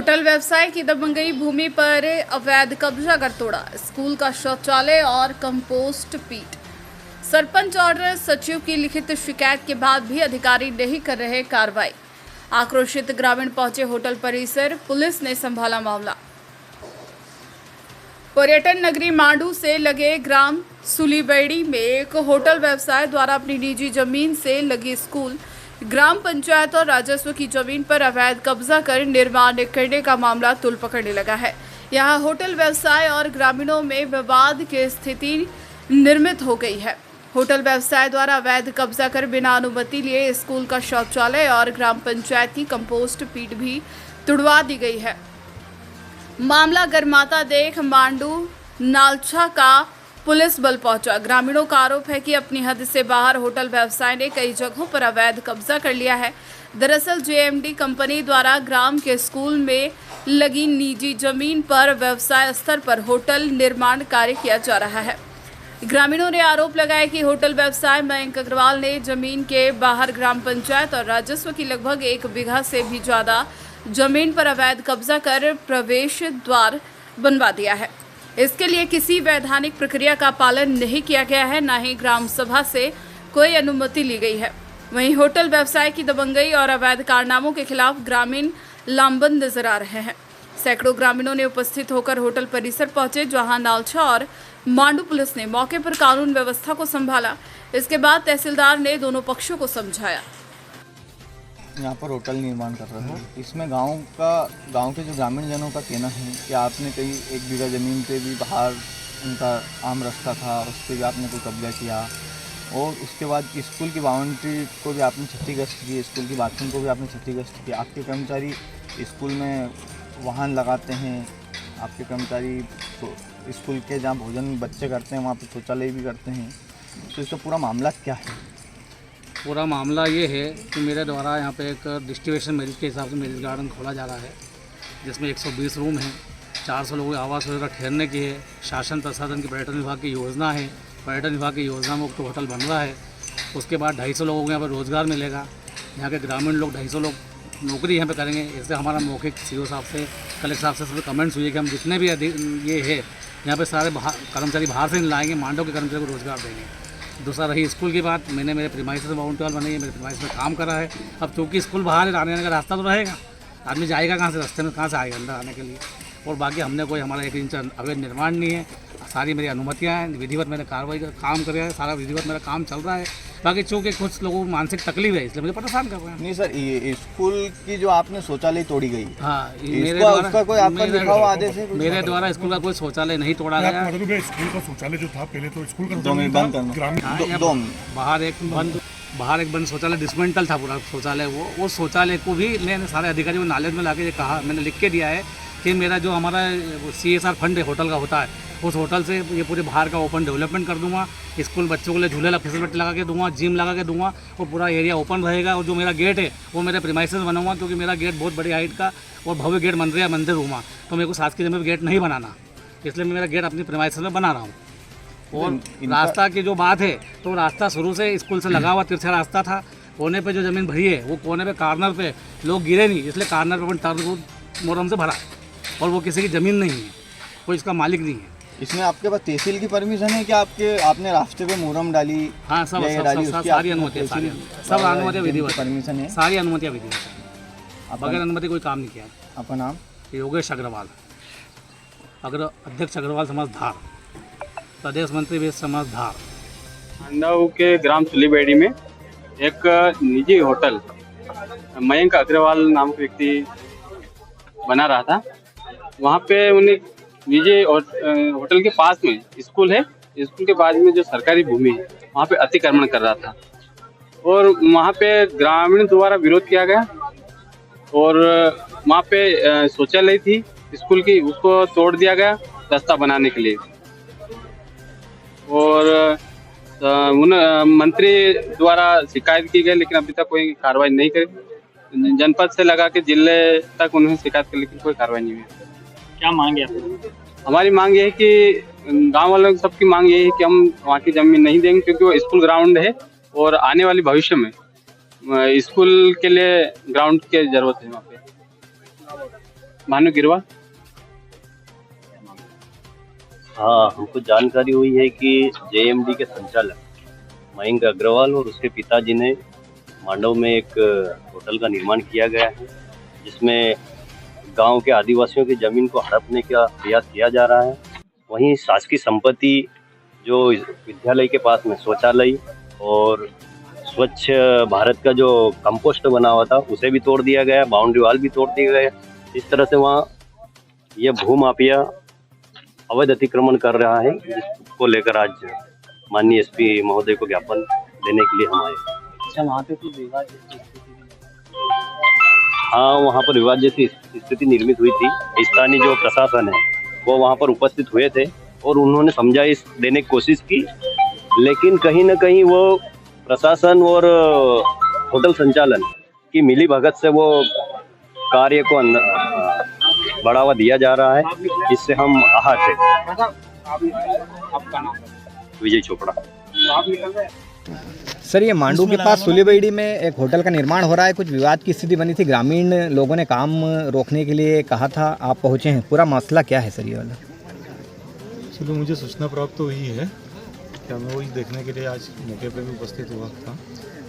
Hotel व्यवसाय की दबंगई भूमि पर अवैध कब्जा कर तोड़ा स्कूल का शौचालय और कंपोस्ट पीट। सरपंच और सचिव की लिखित शिकायत के बाद भी अधिकारी नहीं कर रहे कार्रवाई। आक्रोशित ग्रामीण पहुंचे होटल परिसर, पुलिस ने संभाला मामला। पर्यटन नगरी मांडू से लगे ग्राम सुलीबेड़ी में एक होटल व्यवसाय द्वारा अपनी निजी जमीन से लगी स्कूल, ग्राम पंचायत और राजस्व की जमीन पर अवैध कब्जा कर निर्माण करने का मामला तूल पकड़ने लगा है। यहां होटल व्यवसाय और ग्रामीणों में विवाद की स्थिति निर्मित हो गई है। होटल व्यवसाय द्वारा अवैध कब्जा कर बिना अनुमति लिए स्कूल का शौचालय और ग्राम पंचायत की कंपोस्ट पीट भी तुड़वा दी गई है। मामला गरमाता देख मांडू नालछा का पुलिस बल पहुंचा। ग्रामीणों का आरोप है कि अपनी हद से बाहर होटल व्यवसाय ने कई जगहों पर अवैध कब्जा कर लिया है। दरअसल जेएमडी कंपनी द्वारा ग्राम के स्कूल में लगी निजी जमीन पर व्यवसाय स्तर पर होटल निर्माण कार्य किया जा रहा है। ग्रामीणों ने आरोप लगाया कि होटल व्यवसाय मयंक अग्रवाल ने जमीन के बाहर ग्राम पंचायत और राजस्व की लगभग 1 बीघा से भी ज्यादा जमीन पर अवैध कब्जा कर प्रवेश द्वार बनवा दिया है। इसके लिए किसी वैधानिक प्रक्रिया का पालन नहीं किया गया है, न ही ग्राम सभा से कोई अनुमति ली गई है। वहीं होटल व्यवसाय की दबंगई और अवैध कारनामों के खिलाफ ग्रामीण लामबंद नजर आ रहे हैं। सैकड़ों ग्रामीणों ने उपस्थित होकर होटल परिसर पहुंचे, जहां नालछा और मांडू पुलिस ने मौके पर कानून व्यवस्था को संभाला। इसके बाद तहसीलदार ने दोनों पक्षों को समझाया। यहाँ पर होटल निर्माण कर रहे हो, इसमें गांव के जो ग्रामीण जनों का कहना है कि आपने कई 1 बीघा ज़मीन पे भी बाहर उनका आम रास्ता था, उस पर भी आपने कोई कब्जा किया और उसके बाद स्कूल की बाउंड्री को भी आपने क्षतिग्रस्त की, स्कूल की बाथरूम को भी आपने क्षतिग्रस्त किया। आपके कर्मचारी स्कूल में वाहन लगाते हैं, आपके कर्मचारी तो स्कूल के जहाँ भोजन बच्चे करते हैं वहाँ पर शौचालय भी करते हैं। तो इसका पूरा मामला क्या है? पूरा मामला ये है कि मेरे द्वारा यहाँ पे एक डिस्ट्रीब्यूशन मैरिज के हिसाब से मैरिज गार्डन खोला जा रहा है, जिसमें 120 रूम हैं, 400 लोगों की आवास वगैरह ठहरने की है। शासन प्रशासन की पर्यटन विभाग की योजना है, पर्यटन विभाग की योजना में तो होटल बन रहा है। उसके बाद 250 लोगों को यहाँ पर रोज़गार मिलेगा। यहाँ के ग्रामीण लोग 250 लोग नौकरी यहाँ पे करेंगे। इससे हमारा मौखिक सीओ साहब से, कलेक्टर साहब से सभी कमेंट्स हुए कि हम जितने भी ये है यहाँ पे सारे कर्मचारी बाहर से लाएंगे, मांडो के कर्मचारी को रोज़गार देंगे। दूसरा रही स्कूल की बात, मैंने मेरे प्रीमाइसेस में बाउंड्री वॉल बनाई है, मेरे प्रीमाइस में काम करा है। अब चूँकि स्कूल बाहर है, आने का रास्ता तो रहेगा, आदमी जाएगा कहाँ से, रास्ते में कहाँ से आएगा अंदर आने के लिए। और बाकी हमने कोई हमारा 1 इंच अवैध निर्माण नहीं है, सारी मेरी अनुमतियाँ हैं, विधिवत मैंने कार्रवाई का काम कर रहा है, सारा विधिवत मेरा काम चल रहा है। बाकी चूँकि कुछ लोगों को मानसिक तकलीफ है, इसलिए मुझे परेशान कर रहे हैं। नहीं सर, ये स्कूल की जो आपने शौचालय तोड़ी गई, हाँ, उसका कोई आपका लिखा हुआ आदेश है? मेरे द्वारा स्कूल का कोई शौचालय नहीं तोड़ा गया। स्कूल का शौचालय जो था पहले, तो स्कूल का बंद करना, बाहर एक बंद शौचालय डिसमेंटल था पूरा शौचालय। वो शौचालय को भी मैंने सारे अधिकारियों को नॉलेज में लाके ये कहा, मैंने लिख के दिया है कि मेरा जो हमारा CSR फंड है होटल का होता है, उस होटल से ये पूरे बाहर का ओपन डेवलपमेंट कर दूंगा। स्कूल बच्चों के लिए झूले फिसलपट्टी लगा के दूंगा, जिम लगा के दूंगा, और पूरा एरिया ओपन रहेगा। और जो मेरा गेट है वो मेरे प्रीमाइसेस बनाऊंगा, क्योंकि मेरा गेट बहुत बड़ी हाइट का और भव्य गेट मंदिर रूमा, तो मेरे को शासकीय जमीन में गेट नहीं बनाना, इसलिए मैं मेरा गेट अपनी प्रीमाइसेस में बना रहा हूँ। और रास्ता की जो बात है, तो रास्ता शुरू से स्कूल से लगा हुआ तिरछा रास्ता था। कोने पे जो ज़मीन भरी है, वो कोने पे कॉर्नर पे लोग गिरे नहीं, इसलिए कॉर्नर पे अपन टर्न मोरम से भरा, और वो किसी की ज़मीन नहीं है, कोई इसका मालिक नहीं है। इसमें आपके पास तहसील की परमिशन है कि आपने रास्ते पे मुहर्रम डाली? हाँ, सब सारी अनुमतियाँ, सब अनुमतियाँ विधिवत परमिशन है, सारी अनुमतियाँ विधिवत है। बगैर अनुमति कोई काम नहीं किया। आपका नाम? योगेश अग्रवाल, अध्यक्ष अग्रवाल समाज धार, प्रदेश मंत्री वेद समाज धार। मांडू के ग्राम सुलीबेड़ी में एक निजी होटल मयंक अग्रवाल नाम का व्यक्ति बना रहा था। वहाँ पे उन्हें निजी होटल के पास में स्कूल है, स्कूल के बाद में जो सरकारी भूमि है वहाँ पे अतिक्रमण कर रहा था, और वहाँ पे ग्रामीण द्वारा विरोध किया गया। और वहाँ पे शौचालय थी स्कूल की, उसको तोड़ दिया गया रास्ता बनाने के लिए। और मंत्री द्वारा शिकायत की गई, लेकिन अभी तक कोई कार्रवाई नहीं करी। जनपद से लगा के जिले तक उन्होंने शिकायत की, लेकिन कोई कार्रवाई नहीं हुई। क्या मांग है आपकी? हमारी मांग ये है कि गांव वालों की सबकी मांग ये है कि हम वहाँ की जमीन नहीं देंगे, क्योंकि वो स्कूल ग्राउंड है और आने वाले भविष्य में स्कूल के लिए ग्राउंड की जरूरत है वहाँ पे। भानु गिरवा। हाँ, हमको जानकारी हुई है कि जेएमडी के संचालक मयंक अग्रवाल और उसके पिताजी ने मांडव में एक होटल का निर्माण किया गया है, जिसमें गांव के आदिवासियों की जमीन को हड़पने का प्रयास किया जा रहा है। वहीं शासकीय संपत्ति जो विद्यालय के पास में शौचालय और स्वच्छ भारत का जो कंपोस्ट बना हुआ था उसे भी तोड़ दिया गया, बाउंड्री वाल भी तोड़ दिया गया। इस तरह से वहाँ ये भूमाफिया अवैध अतिक्रमण कर रहा है, जिसको लेकर आज माननीय एसपी महोदय को ज्ञापन देने के लिए हम आए। अच्छा, वहाँ पे कुछ विवाद जैसी हाँ, वहाँ पर विवाद जैसी स्थिति निर्मित हुई थी। स्थानीय जो प्रशासन है वो वहाँ पर उपस्थित हुए थे और उन्होंने समझाइश देने की कोशिश की, लेकिन कहीं न कहीं वो प्रशासन और होटल संचालन की मिली भगत से वो कार्य को बढ़ावा दिया जा रहा है। इससे हम आहत हैं। आपका नाम? विजय चोपड़ा। सर, ये मांडू के पास सुलीबेड़ी में एक होटल का निर्माण हो रहा है, कुछ विवाद की स्थिति बनी थी, ग्रामीण लोगों ने काम रोकने के लिए कहा था, आप पहुंचे हैं, पूरा मसला क्या है सर ये वाला? चलो, मुझे सूचना प्राप्त हुई है, क्या मैं वही देखने के लिए आज मौके पर भी उपस्थित हुआ था।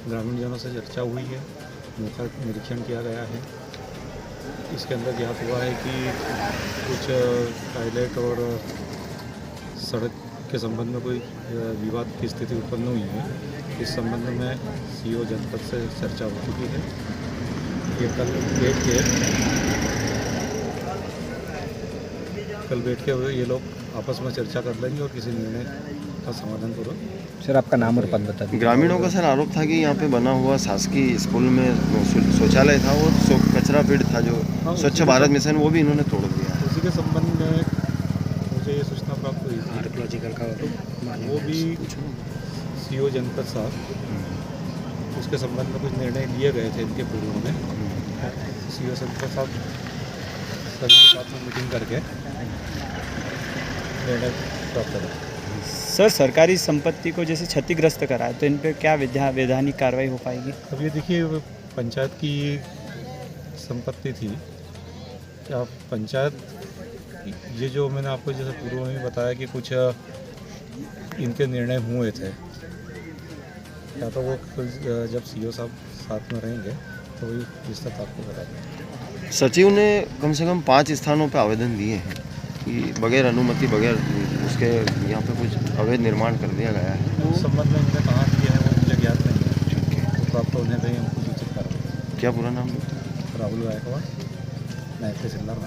ग्रामीण जनों से चर्चा हुई है, मौका निरीक्षण किया गया है। इसके अंदर ज्ञात हुआ है कि कुछ टॉयलेट और सड़क के संबंध में कोई विवाद की स्थिति उत्पन्न हुई है। इस संबंध में सीओ जनपद से चर्चा हो चुकी है। ये कल बैठ के ये लोग आपस में चर्चा कर लेंगे और किसी निर्णय का समाधान करो। सर, आपका नाम और पद बता दीजिए। ग्रामीणों का सर आरोप था कि यहाँ पे बना हुआ शासकीय स्कूल में शौचालय था और कचरा पीट था जो स्वच्छ भारत मिशन, वो भी इन्होंने तोड़ दिया। उसी के संबंध में मुझे ये सूचना प्राप्त हुई थी, वो भी सीओ जनपद साहब उसके संबंध में कुछ निर्णय लिए गए थे इनके पूर्व में। सीओ जनपद साहब सभी के साथ में मीटिंग करके निर्णय प्राप्त करें। सर, सरकारी संपत्ति को जैसे क्षतिग्रस्त करा है तो इन पर क्या वैधानिक कार्रवाई हो पाएगी? अब ये देखिए, पंचायत की संपत्ति थी, क्या पंचायत ये जो मैंने आपको जैसे पूर्व में बताया कि कुछ इनके निर्णय हुए थे, या तो वो जब सीओ साहब साथ में रहेंगे तो वही विस्तृत आपको बता दें। सचिव ने कम से कम 5 स्थानों पर आवेदन दिए हैं कि बगैर अनुमति, बगैर उसके यहाँ पे कुछ अवैध निर्माण कर दिया गया है। उस संबंध में इनने कहाँ किया है वो मुझे ज्ञात नहीं है, तो प्राप्त होने कहीं हमको सूचित करा। क्या पूरा नाम? राहुल गायकवाड़, नायब तहसीलदार।